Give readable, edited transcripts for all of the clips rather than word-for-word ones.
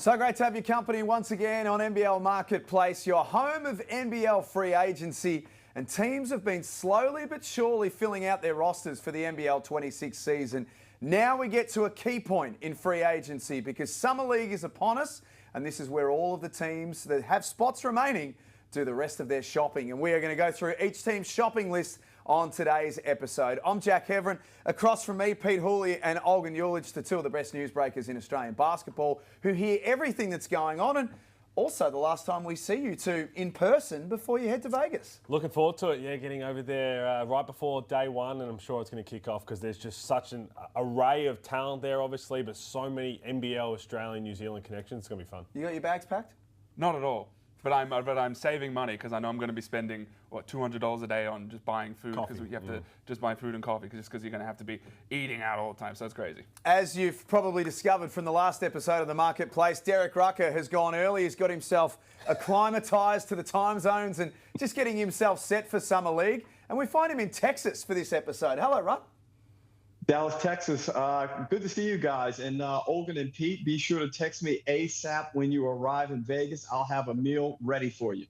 So great to have your company once again on NBL Marketplace, your home of NBL free agency. And teams have been slowly but surely filling out their rosters for the NBL 26 season. Now we get to a key point in free agency because Summer League is upon us, and this is where all of the teams that have spots remaining do the rest of their shopping. And we are going to go through each team's shopping list on today's episode. I'm Jack Heverin. Across from me, Pete Hooley and Olgun, the two of the best newsbreakers in Australian basketball, who hear everything that's going on, and also the last time we see you two in person before you head to Vegas. Looking forward to it, yeah, getting over there right before day one, and I'm sure it's going to kick off because there's just such an array of talent there, obviously, but so many NBL, Australian, New Zealand connections. It's going to be fun. You got your bags packed? Not at all. But I'm saving money because I know I'm going to be spending $200 a day on just buying food because you have to just buy food and coffee because you're going to have to be eating out all the time. So it's crazy. As you've probably discovered from the last episode of the Marketplace, Derek Rucker has gone early. He's got himself acclimatised to the time zones and just getting himself set for Summer League. And we find him in Texas for this episode. Hello, Ruck. Dallas, Texas. Good to see you guys. And Olgun and Pete, be sure to text me ASAP when you arrive in Vegas. I'll have a meal ready for you.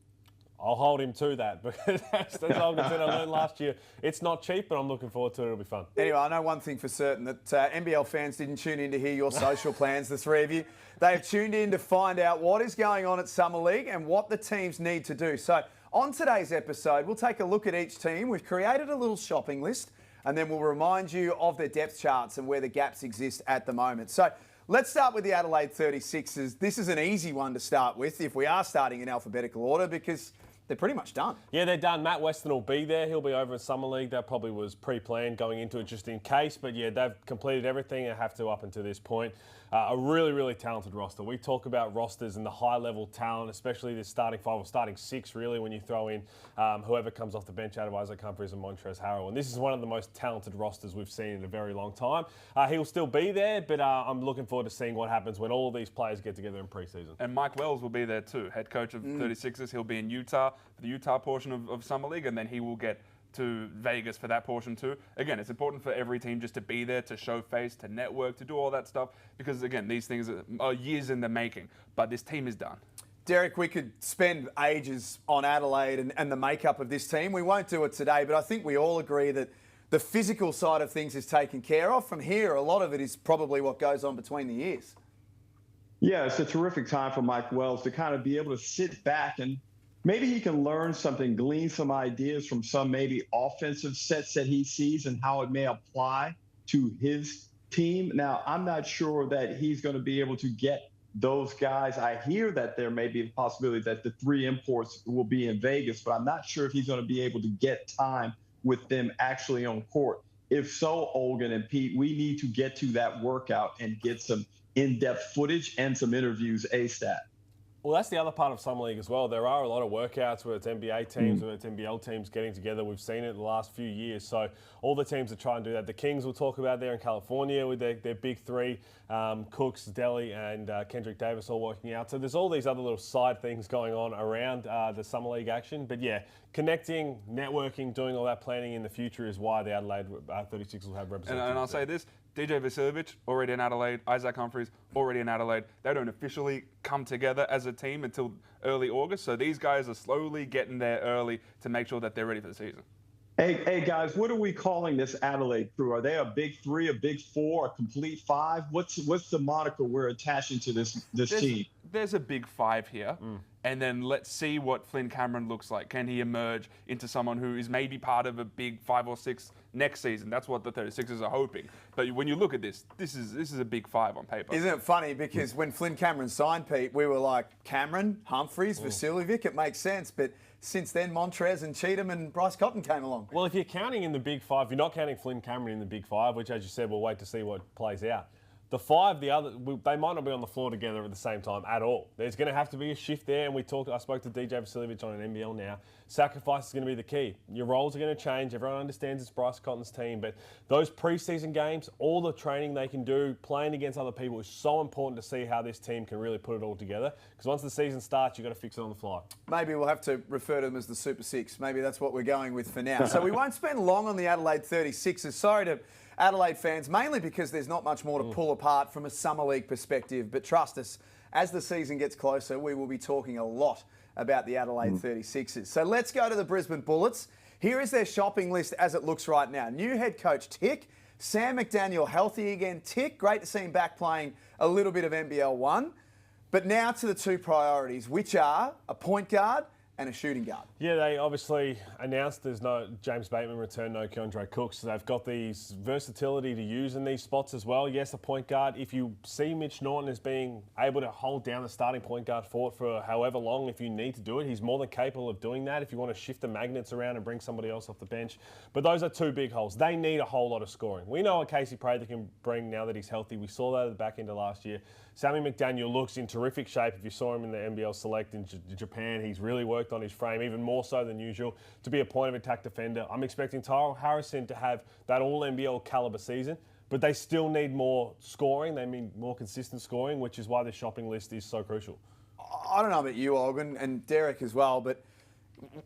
I'll hold him to that because that's Olgun said I learned last year. It's not cheap, but I'm looking forward to it. It'll be fun. Anyway, I know one thing for certain, that NBL fans didn't tune in to hear your social plans, the three of you. They've tuned in to find out what is going on at Summer League and what the teams need to do. So on today's episode, we'll take a look at each team. We've created a little shopping list, and then we'll remind you of their depth charts and where the gaps exist at the moment. So let's start with the Adelaide 36ers. This is an easy one to start with if we are starting in alphabetical order because they're pretty much done. Yeah, they're done. Matt Weston will be there. He'll be over in Summer League. That probably was pre-planned going into it just in case. But yeah, they've completed everything and have to up until this point. A really, really talented roster. We talk about rosters and the high-level talent, especially this starting five or starting six, really, when you throw in whoever comes off the bench out of Isaac Humphries and Montrezl Harrell. And this is one of the most talented rosters we've seen in a very long time. He'll still be there, but I'm looking forward to seeing what happens when all these players get together in pre-season. And Mike Wells will be there too, head coach of 36ers. He'll be in Utah for the Utah portion of Summer League, and then he will get to Vegas for that portion too. Again, it's important for every team just to be there, to show face, to network, to do all that stuff, because again, these things are years in the making, but this team is done. Derek, we could spend ages on Adelaide and the makeup of this team. We won't do it today, but I think we all agree that the physical side of things is taken care of. From here, a lot of it is probably what goes on between the ears. Yeah, it's a terrific time for Mike Wells to kind of be able to sit back and maybe he can learn something, glean some ideas from some maybe offensive sets that he sees and how it may apply to his team. Now, I'm not sure that he's going to be able to get those guys. I hear that there may be a possibility that the three imports will be in Vegas, but I'm not sure if he's going to be able to get time with them actually on court. If so, Olgun and Pete, we need to get to that workout and get some in-depth footage and some interviews ASAP. Well, that's the other part of Summer League as well. There are a lot of workouts, whether it's NBA teams, whether it's NBL teams getting together. We've seen it in the last few years. So all the teams are trying to do that. The Kings will talk about there in California with their big three, Cooks, Delhi, and Kendrick Davis all working out. So there's all these other little side things going on around the Summer League action. But yeah, connecting, networking, doing all that planning in the future is why the Adelaide 36 will have representatives. And I'll say this. DJ Vasiljevic, already in Adelaide. Isaac Humphries, already in Adelaide. They don't officially come together as a team until early August. So these guys are slowly getting there early to make sure that they're ready for the season. Hey guys, what are we calling this Adelaide crew? Are they a big three, a big four, a complete five? What's the moniker we're attaching to this team? There's a big five here. And then let's see what Flynn Cameron looks like. Can he emerge into someone who is maybe part of a big 5 or 6 next season? That's what the 36ers are hoping. But when you look at this is a big 5 on paper. Isn't it funny? Because when Flynn Cameron signed, Pete, we were like, Cameron, Humphries, Vasiljevic, it makes sense. But since then, Montrez and Cheatham and Bryce Cotton came along. Well, if you're counting in the big 5, you're not counting Flynn Cameron in the big 5, which, as you said, we'll wait to see what plays out. The 5, they might not be on the floor together at the same time at all. There's going to have to be a shift there, and I spoke to DJ Vasiljevic on an NBL now. Sacrifice is going to be the key. Your roles are going to change. Everyone understands it's Bryce Cotton's team, but those preseason games, all the training they can do, playing against other people is so important to see how this team can really put it all together. Because once the season starts, you've got to fix it on the fly. Maybe we'll have to refer to them as the Super Six. Maybe that's what we're going with for now. So we won't spend long on the Adelaide 36ers. Sorry to Adelaide fans, mainly because there's not much more to pull apart from a Summer League perspective. But trust us, as the season gets closer, we will be talking a lot about the Adelaide 36ers. So let's go to the Brisbane Bullets. Here is their shopping list as it looks right now. New head coach, tick. Sam McDaniel, healthy again, tick. Great to see him back playing a little bit of NBL 1. But now to the two priorities, which are a point guard and a shooting guard. Yeah, they obviously announced there's no James Bateman return, no Keandre Cook, so they've got these versatility to use in these spots as well. Yes, a point guard. If you see Mitch Norton as being able to hold down the starting point guard fort for however long, if you need to do it, he's more than capable of doing that if you want to shift the magnets around and bring somebody else off the bench. But those are two big holes. They need a whole lot of scoring. We know what Casey Prather can bring now that he's healthy. We saw that at the back end of last year. Sammy McDaniel looks in terrific shape. If you saw him in the NBL Select in Japan, he's really worked on his frame, even more so than usual, to be a point of attack defender. I'm expecting Tyrell Harrison to have that all NBL caliber season, but they still need more scoring. They need more consistent scoring, which is why the shopping list is so crucial. I don't know about you, Olgun, and Derek as well, but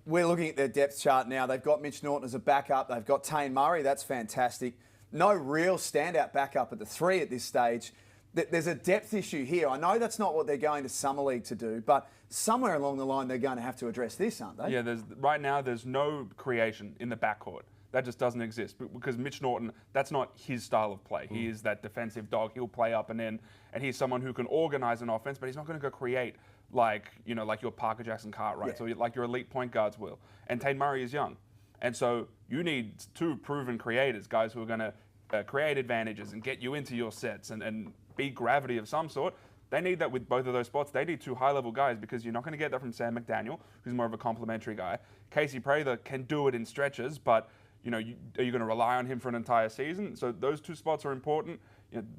we're looking at their depth chart now. They've got Mitch Norton as a backup. They've got Tane Murray. That's fantastic. No real standout backup at the 3 at this stage. There's a depth issue here. I know that's not what they're going to Summer League to do, but somewhere along the line they're going to have to address this, aren't they? Yeah, right now there's no creation in the backcourt. That just doesn't exist because Mitch Norton, that's not his style of play. He is that defensive dog. He'll play up and in, and he's someone who can organize an offense, but he's not going to go create like your Parker Jackson Cartwright, so like your elite point guards will. And Tate Murray is young, and so you need two proven creators, guys who are going to create advantages and get you into your sets and be gravity of some sort. They need that with both of those spots. They need two high-level guys because you're not going to get that from Sam McDaniel, who's more of a complimentary guy. Casey Prather can do it in stretches, but are you going to rely on him for an entire season? So those two spots are important.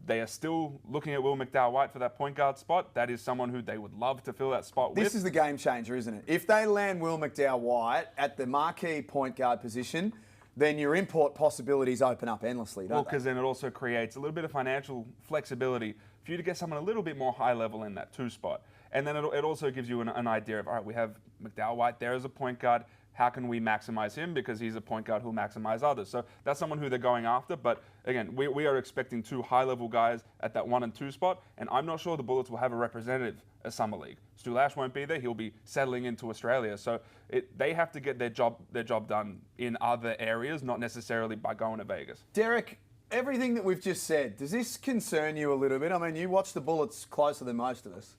They are still looking at Will McDowell-White for that point guard spot. That is someone who they would love to fill that spot with. This is the game changer, isn't it? If they land Will McDowell-White at the marquee point guard position, then your import possibilities open up endlessly, don't they? Well, because then it also creates a little bit of financial flexibility for you to get someone a little bit more high level in that 2 spot. And then it also gives you an idea of, all right, we have McDowell-White there as a point guard. How can we maximize him? Because he's a point guard who'll maximize others. So that's someone who they're going after. But again, we are expecting 2 high-level guys at that 1 and 2 spot. And I'm not sure the Bullets will have a representative at Summer League. Stu Lash won't be there. He'll be settling into Australia. So they have to get their job done in other areas, not necessarily by going to Vegas. Derek, everything that we've just said, does this concern you a little bit? I mean, you watch the Bullets closer than most of us.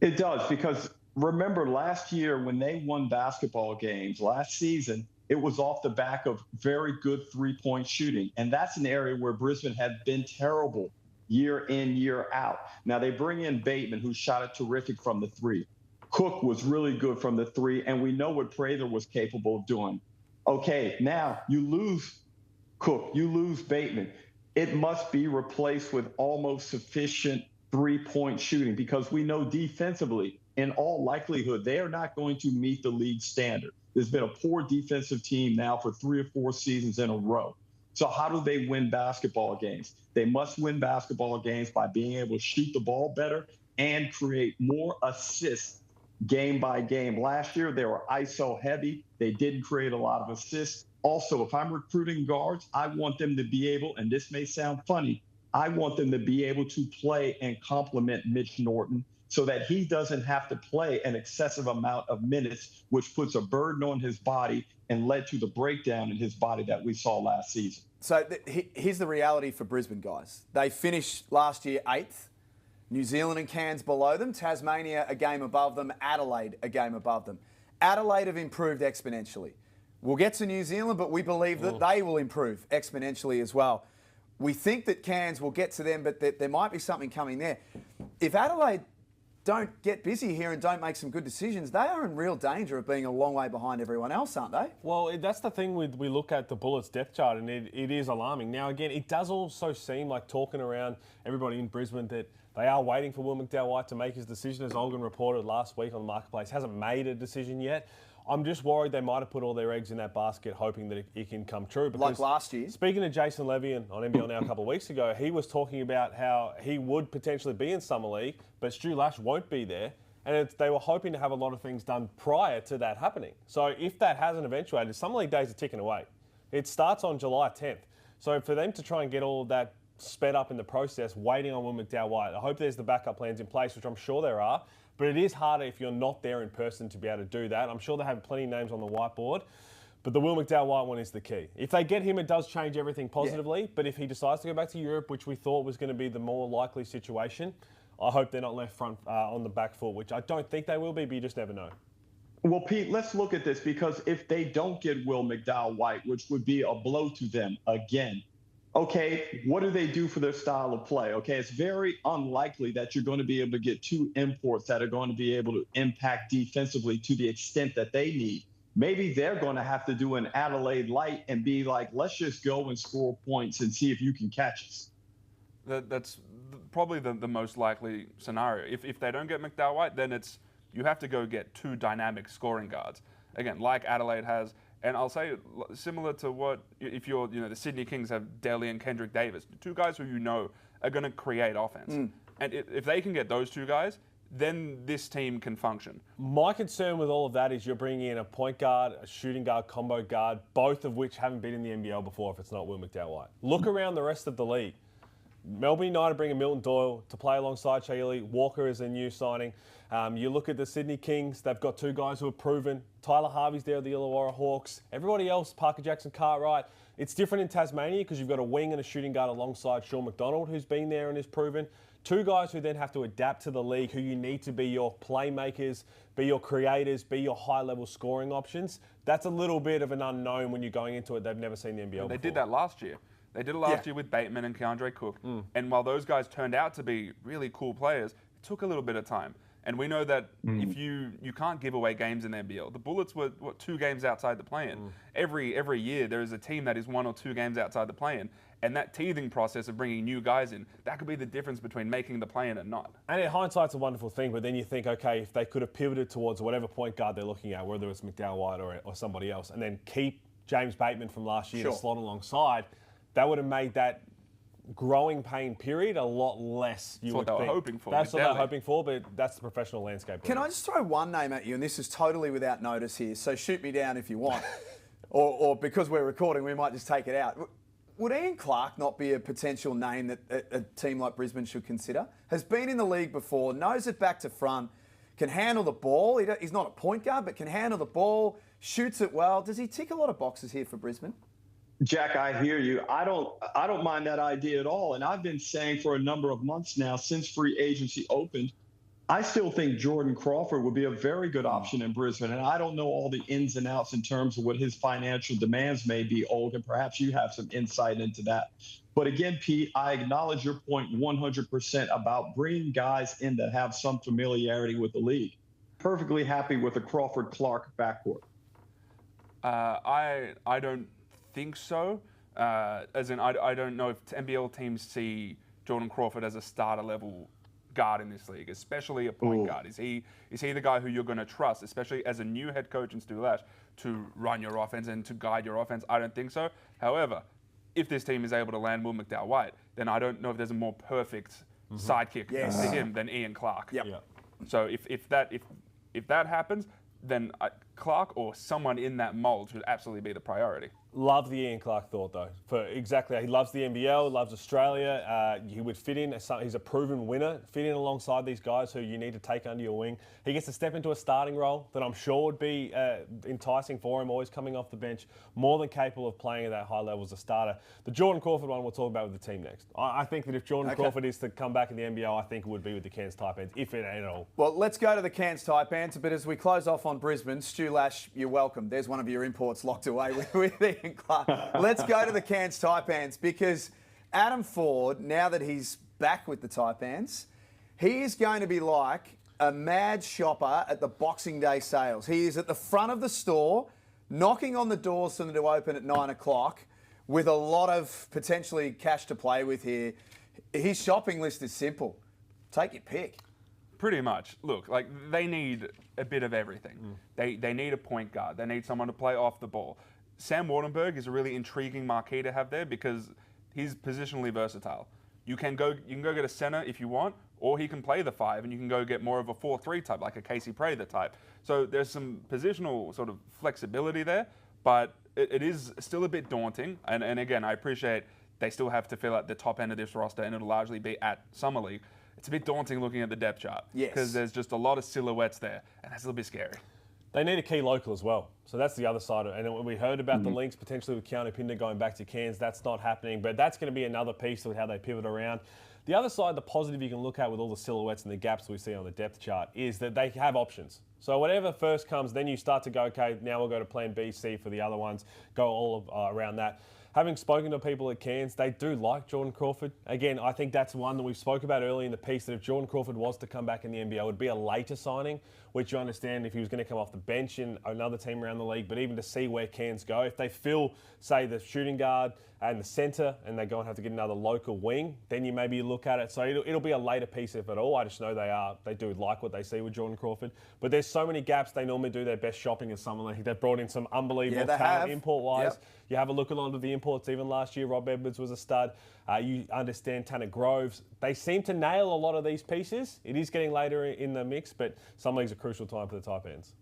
It does, because remember last year when they won basketball games last season, it was off the back of very good three-point shooting. And that's an area where Brisbane had been terrible year in, year out. Now they bring in Bateman, who shot it terrific from the 3. Cook was really good from the 3, and we know what Prather was capable of doing. Okay, now you lose Cook, you lose Bateman. It must be replaced with almost sufficient three-point shooting, because we know defensively, in all likelihood, they are not going to meet the league standard. There's been a poor defensive team now for 3 or 4 seasons in a row. So how do they win basketball games? They must win basketball games by being able to shoot the ball better and create more assists game by game. Last year, they were ISO heavy. They didn't create a lot of assists. Also, if I'm recruiting guards, I want them to be able, and this may sound funny, I want them to be able to play and complement Mitch Norton so that he doesn't have to play an excessive amount of minutes, which puts a burden on his body and led to the breakdown in his body that we saw last season. So here's the reality for Brisbane, guys. They finished last year 8th. New Zealand and Cairns below them. Tasmania a game above them. Adelaide a game above them. Adelaide have improved exponentially. We'll get to New Zealand, but we believe that they will improve exponentially as well. We think that Cairns will get to them, but there might be something coming there. If Adelaide don't get busy here and don't make some good decisions, they are in real danger of being a long way behind everyone else, aren't they? Well, that's the thing we look at the Bullets depth chart, and it is alarming. Now, again, it does also seem like talking around everybody in Brisbane that they are waiting for Will McDowell-White to make his decision, as Olgun reported last week on the Marketplace. Hasn't made a decision yet. I'm just worried they might have put all their eggs in that basket, hoping that it can come true. Like last year. Speaking of Jason Levy on NBL Now a couple of weeks ago, he was talking about how he would potentially be in Summer League, but Stu Lash won't be there. And they were hoping to have a lot of things done prior to that happening. So if that hasn't eventuated, Summer League days are ticking away. It starts on July 10th. So for them to try and get all of that sped up in the process, waiting on Will McDowell-White. I hope there's the backup plans in place, which I'm sure there are. But it is harder if you're not there in person to be able to do that. I'm sure they have plenty of names on the whiteboard. But the Will McDowell-White one is the key. If they get him, it does change everything positively. Yeah. But if he decides to go back to Europe, which we thought was going to be the more likely situation, I hope they're not left front on the back foot, which I don't think they will be, but you just never know. Well, Pete, let's look at this, because if they don't get Will McDowell-White, which would be a blow to them again, okay, what do they do for their style of play? Okay, it's very unlikely that you're going to be able to get two imports that are going to be able to impact defensively to the extent that they need. Maybe they're going to have to do an Adelaide light and be like, let's just go and score points and see if you can catch us. That's probably the most likely scenario. If they don't get McDowell-White, then you have to go get two dynamic scoring guards. Again, like Adelaide has, and I'll say similar to what, if you're, the Sydney Kings have Delhi and Kendrick Davis, two guys who are going to create offense. And if they can get those two guys, then this team can function. My concern with all of that is you're bringing in a point guard, a shooting guard, combo guard, both of which haven't been in the NBL before if it's not Will McDowell-White. Look around the rest of the league. Melbourne United bring in Milton Doyle to play alongside Shaylee. Walker is a new signing. You look at the Sydney Kings, they've got two guys who are proven. Tyler Harvey's there at the Illawarra Hawks. Everybody else, Parker Jackson Cartwright. It's different in Tasmania because you've got a wing and a shooting guard alongside Sean McDonald, who's been there and is proven. Two guys who then have to adapt to the league, who you need to be your playmakers, be your creators, be your high-level scoring options. That's a little bit of an unknown when you're going into it. They've never seen the NBL before. They did that last year. They did it last year with Bateman and Keandre Cook. And while those guys turned out to be really cool players, it took a little bit of time. And we know that if you can't give away games in the NBL. The Bullets were, 2 games outside the play-in. Every year there is a team that is 1 or 2 games outside the play-in. And that teething process of bringing new guys in, that could be the difference between making the play-in and not. And hindsight's a wonderful thing, but then you think, okay, if they could have pivoted towards whatever point guard they're looking at, whether it's McDowell-White or somebody else, and then keep James Bateman from last year to slot alongside, that would have made that growing pain period a lot less, you would think. That's what they were hoping for. That's what they were hoping for, but that's the professional landscape. Can I just throw one name at you, and this is totally without notice here, so shoot me down if you want. or because we're recording, we might just take it out. Would Ian Clark not be a potential name that a team like Brisbane should consider? Has been in the league before, knows it back to front, can handle the ball. He's not a point guard, but can handle the ball, shoots it well. Does he tick a lot of boxes here for Brisbane? Jack, I hear you. I don't mind that idea at all. And I've been saying for a number of months now, since free agency opened, I still think Jordan Crawford would be a very good option in Brisbane. And I don't know all the ins and outs in terms of what his financial demands may be, Olgun. Perhaps you have some insight into that. But again, Pete, I acknowledge your point 100% about bringing guys in that have some familiarity with the league. Perfectly happy with the Crawford-Clark backcourt. I don't think so. As in, I don't know if NBL teams see Jordan Crawford as a starter level guard in this league, especially a point guard. Is he the guy who you're going to trust, especially as a new head coach in Stu Lash, to run your offense and to guide your offense? I don't think so. However, if this team is able to land Will McDowell-White, then I don't know if there's a more perfect sidekick to him than Ian Clark. Yep. So if that happens, then Clark or someone in that mold should absolutely be the priority. Love the Ian Clark thought, though. He loves the NBL, loves Australia. He would fit in. He's a proven winner. Fit in alongside these guys who you need to take under your wing. He gets to step into a starting role that I'm sure would be enticing for him, always coming off the bench, more than capable of playing at that high level as a starter. The Jordan Crawford one we'll talk about with the team next. I think that if Jordan Crawford is to come back in the NBL, I think it would be with the Cairns Taipans, if it ain't at all. Well, let's go to the Cairns Taipans. But as we close off on Brisbane, Stu Lash, you're welcome. There's one of your imports locked away with Ian Clark. Let's go to the Cairns Taipans, because Adam Ford, now that he's back with the Taipans, he is going to be like a mad shopper at the Boxing Day sales. He is at the front of the store, knocking on the doors for them to open at 9 o'clock, with a lot of potentially cash to play with here. His shopping list is simple. Take your pick. Pretty much. Look, like, they need a bit of everything. They need a point guard. They need someone to play off the ball. Sam Wardenberg is a really intriguing marquee to have there because he's positionally versatile. You can go get a center if you want, or he can play the 5 and you can go get more of a 4-3 type, like a Casey Prather type. So there's some positional sort of flexibility there, but it is still a bit daunting. And again, I appreciate they still have to fill out the top end of this roster, and it'll largely be at Summer League. It's a bit daunting looking at the depth chart. Yes. Because there's just a lot of silhouettes there, and that's a little bit scary. They need a key local as well. So that's the other side of it. And we heard about the links potentially with Keanu Pinder going back to Cairns. That's not happening, but that's going to be another piece of how they pivot around. The other side, the positive you can look at with all the silhouettes and the gaps we see on the depth chart is that they have options. So whatever first comes, then you start to go, okay, now we'll go to plan B, C for the other ones, go all around that. Having spoken to people at Cairns, they do like Jordan Crawford. Again, I think that's one that we spoke about early in the piece, that if Jordan Crawford was to come back in the NBL, it would be a later signing, which you understand if he was going to come off the bench in another team around the league, but even to see where Cairns go, if they fill, say, the shooting guard and the centre, and they go and have to get another local wing, then you maybe look at it. So it'll be a later piece, if at all. I just know they do like what they see with Jordan Crawford. But there's so many gaps. They normally do their best shopping in Summer League. They've brought in some unbelievable talent import-wise. Yep. You have a look at a lot of the imports. Even last year, Rob Edwards was a stud. You understand Tanner Groves. They seem to nail a lot of these pieces. It is getting later in the mix, but Summer League's a crucial time for the type ends.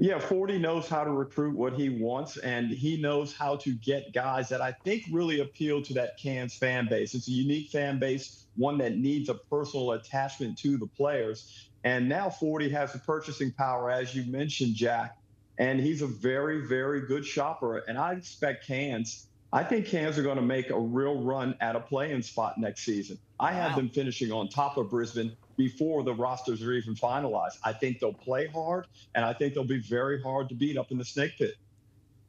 Yeah, 40 knows how to recruit what he wants, and he knows how to get guys that I think really appeal to that Cairns fan base. It's a unique fan base, one that needs a personal attachment to the players. And now 40 has the purchasing power, as you mentioned, Jack, and he's a very, very good shopper. And I expect Cairns. I think Cairns are going to make a real run at a play-in spot next season. I have them finishing on top of Brisbane before the rosters are even finalized. I think they'll play hard, and I think they'll be very hard to beat up in the snake pit.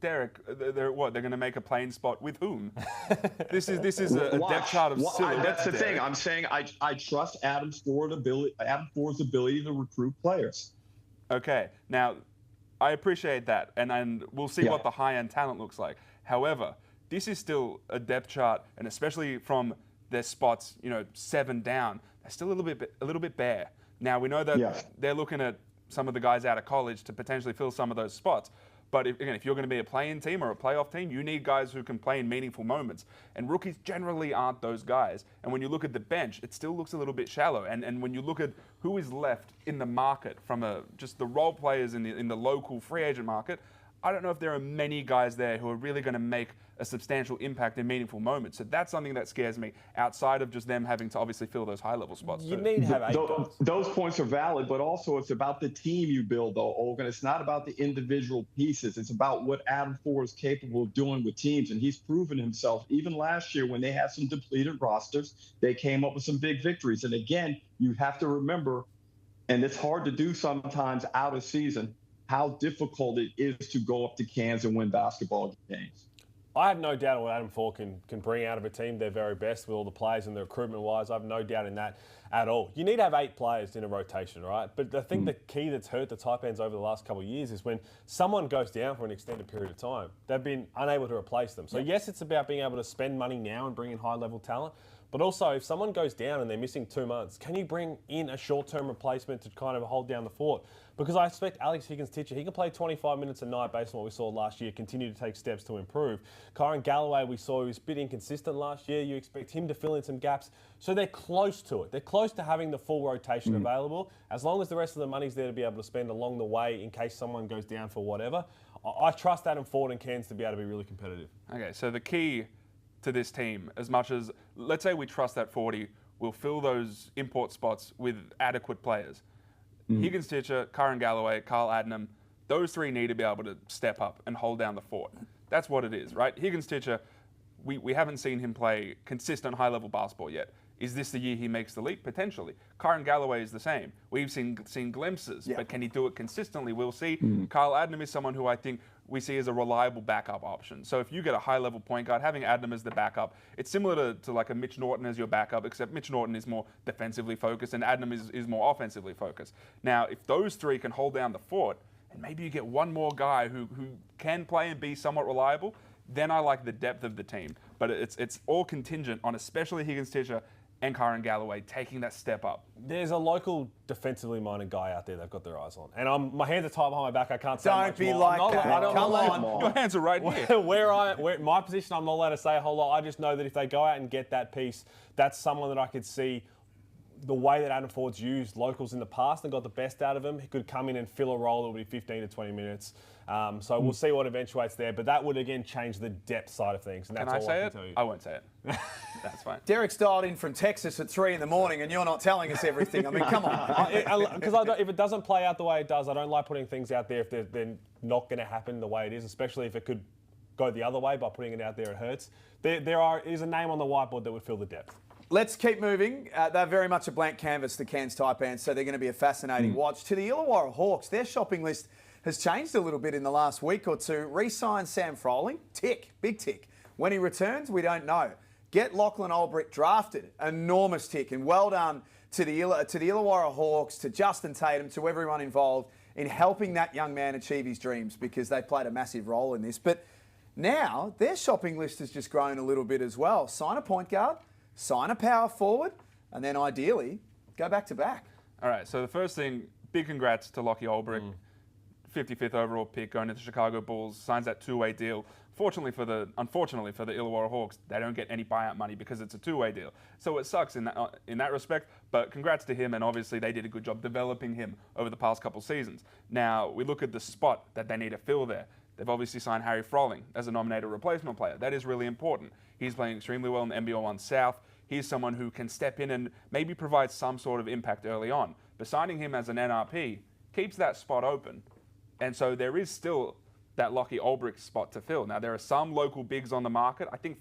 Derek, they're what? They're going to make a playing spot with whom? This is a depth chart of silhouettes. That's the thing. I'm saying I trust Adam Ford's ability to recruit players. Okay, now I appreciate that, and we'll see what the high-end talent looks like. However, this is still a depth chart, and especially from their spots, 7 down, they're still a little bit bare. Now we know that they're looking at some of the guys out of college to potentially fill some of those spots. But if you're going to be a play-in team or a playoff team, you need guys who can play in meaningful moments. And rookies generally aren't those guys. And when you look at the bench, it still looks a little bit shallow. And when you look at who is left in the market from just the role players in the local free agent market, I don't know if there are many guys there who are really going to make a substantial impact in meaningful moments. So that's something that scares me, outside of just them having to obviously fill those high-level spots. You need to have 8 guys. Those points are valid, but also it's about the team you build, though, Olgun. It's not about the individual pieces. It's about what Adam Ford is capable of doing with teams, and he's proven himself. Even last year when they had some depleted rosters, they came up with some big victories. And again, you have to remember, and it's hard to do sometimes out of season, how difficult it is to go up to Cairns and win basketball games. I have no doubt what Adam Ford can bring out of a team their very best with all the players and the recruitment-wise. I have no doubt in that at all. You need to have 8 players in a rotation, right? But I think the key that's hurt the type ends over the last couple of years is when someone goes down for an extended period of time, they've been unable to replace them. So yes, it's about being able to spend money now and bring in high-level talent. But also, if someone goes down and they're missing 2 months, can you bring in a short-term replacement to kind of hold down the fort? Because I expect Alex Higgins-Titcher, he can play 25 minutes a night based on what we saw last year, continue to take steps to improve. Kyron Galloway, we saw he was a bit inconsistent last year. You expect him to fill in some gaps. So they're close to it. They're close to having the full rotation available. As long as the rest of the money's there to be able to spend along the way in case someone goes down for whatever, I trust Adam Ford and Cairns to be able to be really competitive. Okay, so the key to this team, as much as, let's say we trust that 40 will fill those import spots with adequate players. Higgins-Titcher, Kyron Galloway, Carl Adnam, those 3 need to be able to step up and hold down the fort. That's what it is, right? Higgins-Titcher, we haven't seen him play consistent high-level basketball yet. Is this the year he makes the leap? Potentially. Kyron Galloway is the same. We've seen glimpses, but can he do it consistently? We'll see. Carl Adnam is someone who I think we see as a reliable backup option. So if you get a high-level point guard, having Adnam as the backup, it's similar to like a Mitch Norton as your backup, except Mitch Norton is more defensively focused and Adnam is more offensively focused. Now, if those 3 can hold down the fort, and maybe you get one more guy who can play and be somewhat reliable, then I like the depth of the team. But it's all contingent on especially Higgins-Titcher and Kyron Galloway taking that step up. There's a local defensively minded guy out there they've got their eyes on. And my hands are tied behind my back. I can't say much more. Don't be like that. Come on. Your hands are right here. Where my position, I'm not allowed to say a whole lot. I just know that if they go out and get that piece, that's someone that I could see the way that Adam Ford's used locals in the past and got the best out of him. He could come in and fill a role that would be 15 to 20 minutes. So we'll see what eventuates there. But that would, again, change the depth side of things. And that's all I can tell you. I won't say it. That's fine. Derek's dialed in from Texas at 3 in the morning and you're not telling us everything. I mean, come on. Because if it doesn't play out the way it does, I don't like putting things out there if they're not going to happen the way it is, especially if it could go the other way by putting it out there. It hurts. There is a name on the whiteboard that would fill the depth. Let's keep moving. They're very much a blank canvas, the Cairns Taipans, so they're going to be a fascinating watch. To the Illawarra Hawks, their shopping list has changed a little bit in the last week or two. Re-sign Sam Froling, tick, big tick. When he returns, we don't know. Get Lachlan Olbrich drafted, enormous tick, and well done to the Illawarra Hawks, to Justin Tatum, to everyone involved in helping that young man achieve his dreams, because they played a massive role in this. But now their shopping list has just grown a little bit as well. Sign a point guard, sign a power forward, and then ideally go back to back. All right, so the first thing, big congrats to Lachie Olbrich, 55th overall pick going to the Chicago Bulls, signs that two-way deal. Unfortunately for the Illawarra Hawks, they don't get any buyout money because it's a two-way deal. So it sucks in that respect, but congrats to him, and obviously they did a good job developing him over the past couple seasons. Now, we look at the spot that they need to fill there. They've obviously signed Harry Froling as a nominated replacement player. That is really important. He's playing extremely well in the NBL 1 South. He's someone who can step in and maybe provide some sort of impact early on. But signing him as an NRP keeps that spot open. And so there is still that Lachie Olbrich spot to fill. Now, there are some local bigs on the market. I think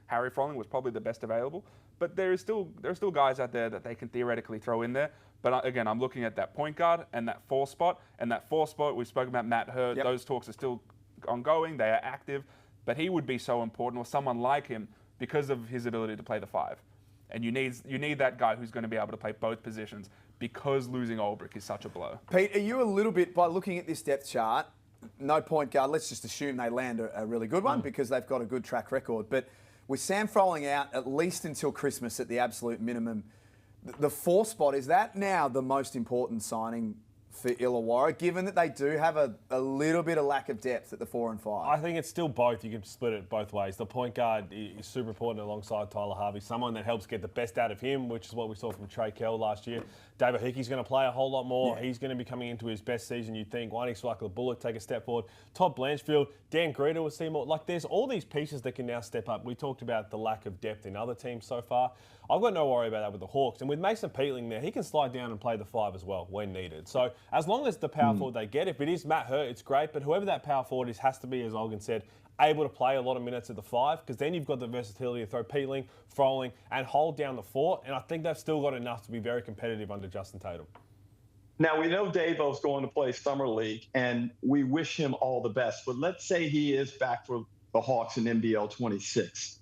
Harry Froling was probably the best available. But there are still guys out there that they can theoretically throw in there. But again, I'm looking at that point guard and that 4 spot. And that 4 spot, we spoke about Matt Hurd. Yep. Those talks are still ongoing. They are active. But he would be so important, or someone like him, because of his ability to play the 5. And you need that guy who's going to be able to play both positions, because losing Olbrich is such a blow. Pete, are you a little bit, by looking at this depth chart, no point guard, let's just assume they land a really good one because they've got a good track record. But with Sam Froling out at least until Christmas at the absolute minimum, the 4 spot, is that now the most important signing for Illawarra, given that they do have a little bit of lack of depth at the 4 and 5? I think it's still both. You can split it both ways. The point guard is super important alongside Tyler Harvey, someone that helps get the best out of him, which is what we saw from Trey Kell last year. David Hickey's going to play a whole lot more. Yeah. He's going to be coming into his best season, you'd think. Wani Swakala-Bullock take a step forward. Todd Blanchfield, Dan Greeter will see more. Like, there's all these pieces that can now step up. We talked about the lack of depth in other teams so far. I've got no worry about that with the Hawks. And with Mason Peatling there, he can slide down and play the 5 as well when needed. So as long as the power forward they get, if it is Matt Hurt, it's great. But whoever that power forward is has to be, as Olgun said, able to play a lot of minutes at the 5, because then you've got the versatility to throw Peatling, Froling, and hold down the 4. And I think they've still got enough to be very competitive under Justin Tatum. Now, we know Davo's going to play Summer League, and we wish him all the best. But let's say he is back for the Hawks in NBL 26.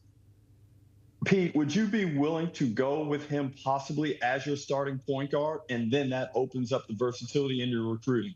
Pete, would you be willing to go with him possibly as your starting point guard, and then that opens up the versatility in your recruiting?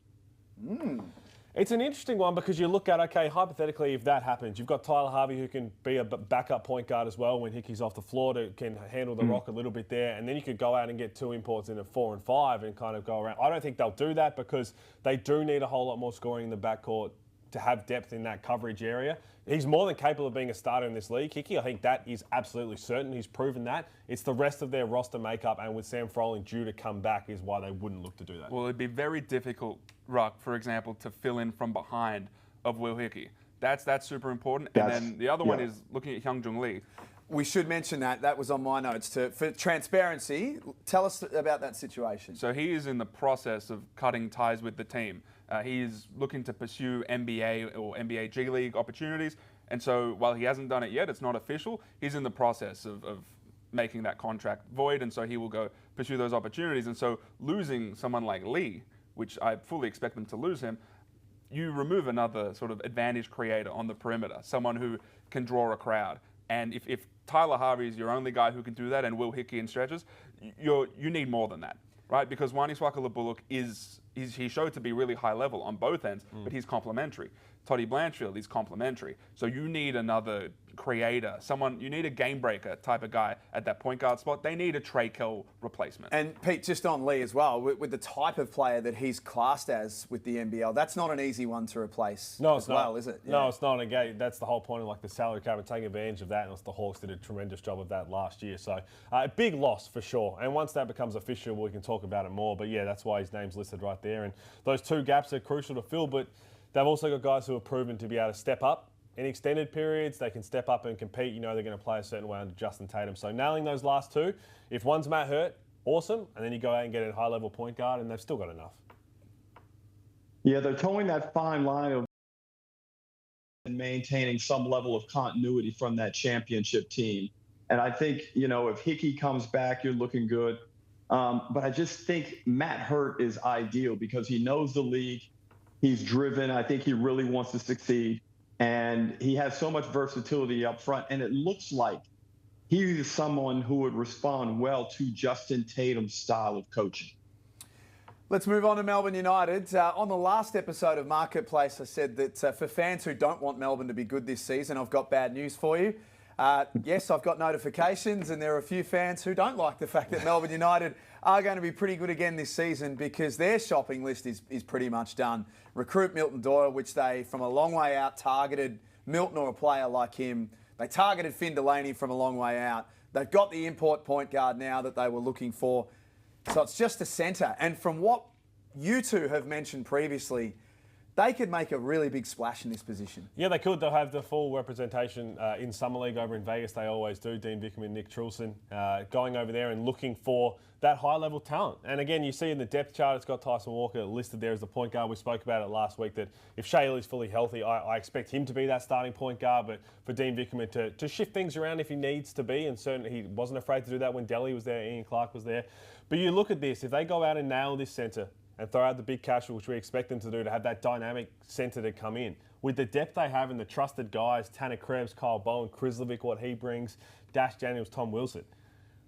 It's an interesting one, because you look at, okay, hypothetically, if that happens, you've got Tyler Harvey, who can be a backup point guard as well when Hickey's off the floor, can handle the rock a little bit there, and then you could go out and get 2 imports in a 4 and 5 and kind of go around. I don't think they'll do that, because they do need a whole lot more scoring in the backcourt to have depth in that coverage area. He's more than capable of being a starter in this league, Hickey. I think that is absolutely certain. He's proven that. It's the rest of their roster makeup, and with Sam Froling due to come back, is why they wouldn't look to do that. Well, it'd be very difficult, Ruck, for example, to fill in from behind of Will Hickey. That's super important. And then the other one is looking at Hyungjung Lee. We should mention that. That was on my notes too. For transparency, tell us about that situation. So he is in the process of cutting ties with the team. He's looking to pursue NBA or NBA G League opportunities. And so while he hasn't done it yet, it's not official, he's in the process of making that contract void. And so he will go pursue those opportunities. And so losing someone like Lee, which I fully expect them to lose him, you remove another sort of advantage creator on the perimeter, someone who can draw a crowd. And if Tyler Harvey is your only guy who can do that, and Will Hickey in stretches, you need more than that, right? Because Wani Swakala-Bullock he showed to be really high level on both ends, but he's complementary. Toddy Blanchfield is complementary. So you need another creator, you need a game breaker type of guy at that point guard spot. They need a Trey Kell replacement. And Pete, just on Lee as well, with the type of player that he's classed as with the NBL, that's not an easy one to replace as well, is it? Yeah. No, it's not. Again, that's the whole point of like the salary cap and taking advantage of that, and the Hawks did a tremendous job of that last year. So a big loss for sure. And once that becomes official, we can talk about it more. But yeah, that's why his name's listed right there. And those 2 gaps are crucial to fill, but they've also got guys who have proven to be able to step up In extended periods, they can step up and compete. You know they're going to play a certain way under Justin Tatum. So nailing those last two, if one's Matt Hurt, awesome, and then you go out and get a high-level point guard, and they've still got enough. Yeah, they're towing that fine line of maintaining some level of continuity from that championship team. And I think, if Hickey comes back, you're looking good. But I just think Matt Hurt is ideal because he knows the league. He's driven. I think he really wants to succeed. And he has so much versatility up front. And it looks like he is someone who would respond well to Justin Tatum's style of coaching. Let's move on to Melbourne United. On the last episode of Marketplace, I said that for fans who don't want Melbourne to be good this season, I've got bad news for you. Yes, I've got notifications, and there are a few fans who don't like the fact that Melbourne United are going to be pretty good again this season because their shopping list is pretty much done. Recruit Milton Doyle, which they, from a long way out, targeted Milton or a player like him. They targeted Finn Delaney from a long way out. They've got the import point guard now that they were looking for. So it's just a centre. And from what you two have mentioned previously, they could make a really big splash in this position. Yeah, they could. They'll have the full representation in Summer League over in Vegas. They always do. Dean Vickerman, Nick Trulson, going over there and looking for that high-level talent. And again, you see in the depth chart, it's got Tyson Walker listed there as the point guard. We spoke about it last week that if Shea Ely's fully healthy, I expect him to be that starting point guard. But for Dean Vickerman to shift things around if he needs to be, and certainly he wasn't afraid to do that when Delhi was there, Ian Clark was there. But you look at this, if they go out and nail this centre and throw out the big cash, which we expect them to do, to have that dynamic centre to come in, with the depth they have and the trusted guys, Tanner Krebs, Kyle Bowen, Krislovic, what he brings, Dash Daniels, Tom Wilson,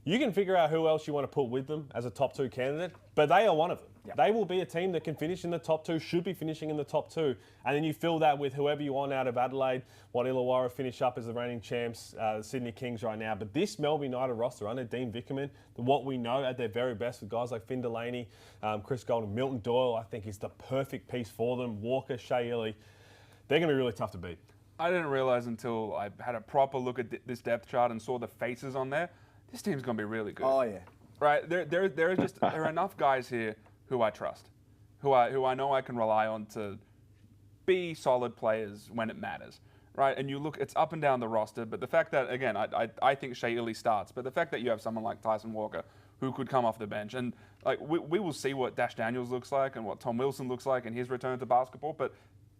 you can figure out who else you want to put with them as a top two candidate, but they are one of them. Yep. They will be a team that can finish in the top two, should be finishing in the top two, and then you fill that with whoever you want out of Adelaide, what Illawarra finish up as the reigning champs, the Sydney Kings right now. But this Melbourne United roster under Dean Vickerman, what we know at their very best with guys like Finn Delaney, Chris Golden, Milton Doyle, I think is the perfect piece for them. Walker, Shea Ely, they're going to be really tough to beat. I didn't realise until I had a proper look at this depth chart and saw the faces on there, this team's going to be really good. Oh, yeah. Right? There are enough guys here who I trust, who I know I can rely on to be solid players when it matters. Right? And you look, it's up and down the roster, but the fact that, again, I think Shea Ely starts, but the fact that you have someone like Tyson Walker who could come off the bench, and like we will see what Dash Daniels looks like and what Tom Wilson looks like in his return to basketball, but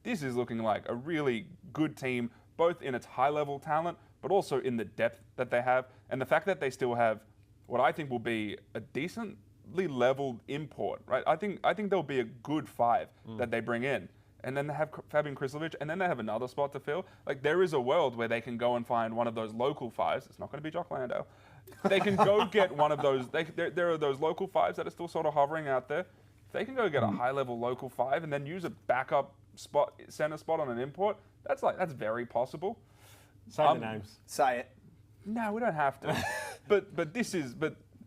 this is looking like a really good team, both in its high-level talent, but also in the depth that they have, and the fact that they still have what I think will be a decently leveled import, right? I think there'll be a good five that they bring in, and then they have Fabian Krislovic, and then they have another spot to fill. Like, there is a world where they can go and find one of those local fives. It's not going to be Jock Landale. They can go get one of those. There are those local fives that are still sort of hovering out there. If they can go get a high-level local five and then use a backup center spot on an import, that's very possible. Say the names. Say it. No, we don't have to. but this is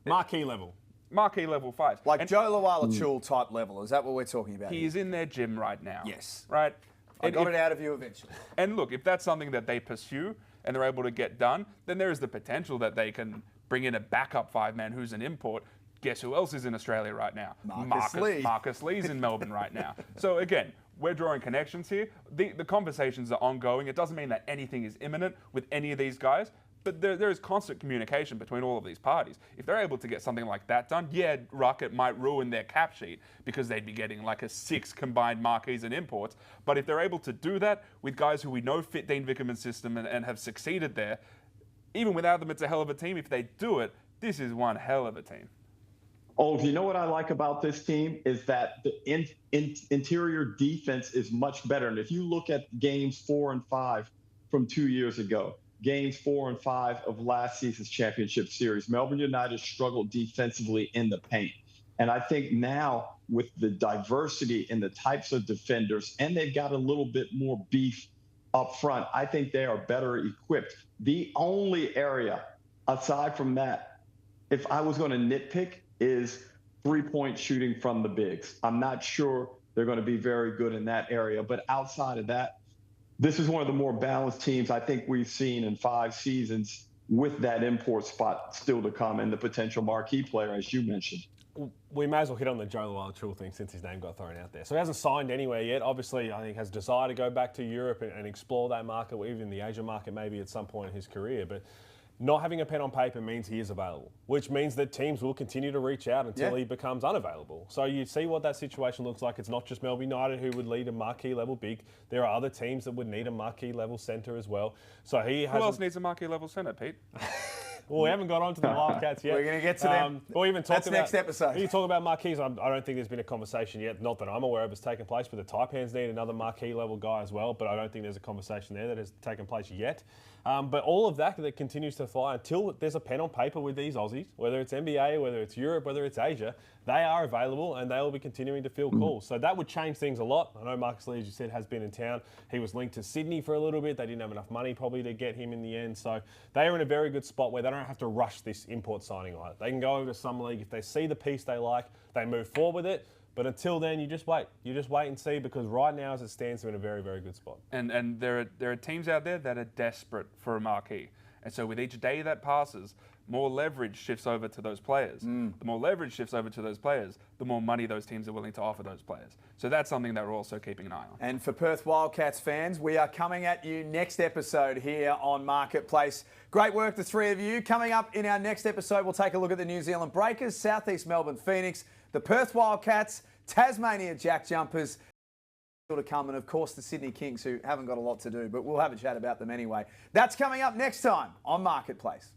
marquee level. Marquee level five. Like Joe Lawala-Chul type level. Is that what we're talking about? He is in their gym right now. Yes. Right? I got it out of you eventually. And look, if that's something that they pursue and they're able to get done, then there is the potential that they can bring in a backup five-man who's an import. Guess who else is in Australia right now? Marcus Lee's in Melbourne right now. So again, we're drawing connections here. The conversations are ongoing. It doesn't mean that anything is imminent with any of these guys, but there is constant communication between all of these parties. If they're able to get something like that done, yeah, it might ruin their cap sheet because they'd be getting like a 6 combined marquees and imports. But if they're able to do that with guys who we know fit Dean Vickerman's system and have succeeded there, even without them, it's a hell of a team. If they do it, this is one hell of a team. Oh, you know what I like about this team is that the interior defense is much better. And if you look at games 4 and 5 from 2 years ago, games 4 and 5 of last season's championship series, Melbourne United struggled defensively in the paint. And I think now with the diversity in the types of defenders, and they've got a little bit more beef up front, I think they are better equipped. The only area aside from that, if I was going to nitpick, is three-point shooting from the bigs. I'm not sure they're going to be very good in that area. But outside of that, this is one of the more balanced teams I think we've seen in 5 seasons. with that import spot still to come and the potential marquee player, as you mentioned. We may as well hit on the Joe Lyle-Trill thing since his name got thrown out there. So he hasn't signed anywhere yet. Obviously, I think has desire to go back to Europe and explore that market, or even the Asia market maybe at some point in his career. But not having a pen on paper means he is available, which means that teams will continue to reach out until he becomes unavailable. So you see what that situation looks like. It's not just Melbourne United who would lead a marquee level big. There are other teams that would need a marquee level centre as well. So Who else needs a marquee level centre, Pete? Well, we haven't got on to the Wildcats yet. We're going to get to them. But even talk That's about, next episode. You talk about marquees. I don't think there's been a conversation yet. Not that I'm aware of has taken place, but the Taipans need another marquee level guy as well. But I don't think there's a conversation there that has taken place yet. But all of that continues to fly until there's a pen on paper with these Aussies, whether it's NBA, whether it's Europe, whether it's Asia. They are available and they will be continuing to fill calls. So that would change things a lot. I know Marcus Lee, as you said, has been in town. He was linked to Sydney for a little bit. They didn't have enough money probably to get him in the end. So they are in a very good spot where they don't have to rush this import signing either. They can go over to Summer League. If they see the piece they like, they move forward with it. But until then, you just wait. You just wait and see, because right now, as it stands, they're in a very, very good spot. And there are teams out there that are desperate for a marquee. And so with each day that passes, more leverage shifts over to those players. The more leverage shifts over to those players, the more money those teams are willing to offer those players. So that's something that we're also keeping an eye on. And for Perth Wildcats fans, we are coming at you next episode here on Marketplace. Great work, the three of you. Coming up in our next episode, we'll take a look at the New Zealand Breakers, Southeast Melbourne Phoenix, the Perth Wildcats, Tasmania Jack Jumpers to come, and of course the Sydney Kings, who haven't got a lot to do, but we'll have a chat about them anyway. That's coming up next time on Marketplace.